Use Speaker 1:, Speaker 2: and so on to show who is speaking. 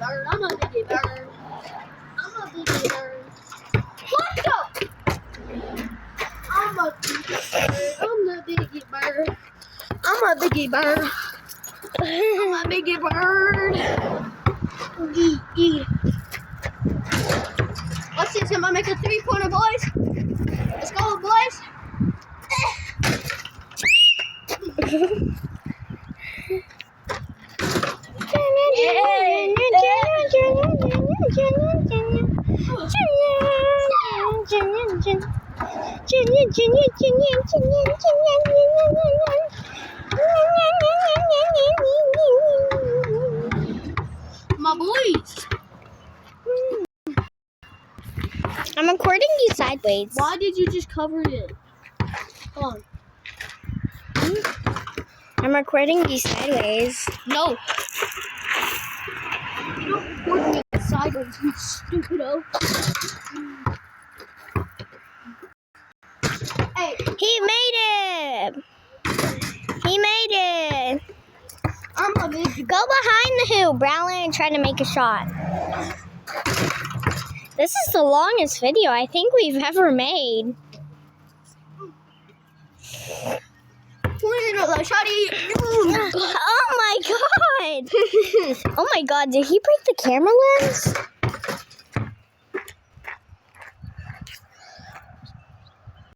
Speaker 1: bird. I'm a biggie bird. I'm a biggie bird. What the? I'm a biggie bird. I'm the biggie bird. I'm a biggie bird. I'm a biggie bird. Let's see somebody make a three-pointer, boys. Let's go, boys. My boys.
Speaker 2: I'm recording you sideways.
Speaker 1: Why did you just cover it? Hold on.
Speaker 2: I'm recording you sideways.
Speaker 1: No. You don't record me sideways, you stupido. Hey.
Speaker 2: He made it! He made it!
Speaker 1: I'm a big
Speaker 2: Go behind the hoop, Brownie, and try to make a shot. This is the longest video I think we've ever made.
Speaker 1: 20 minutes, shotty.
Speaker 2: Oh my god! Oh my god, did he break the camera lens?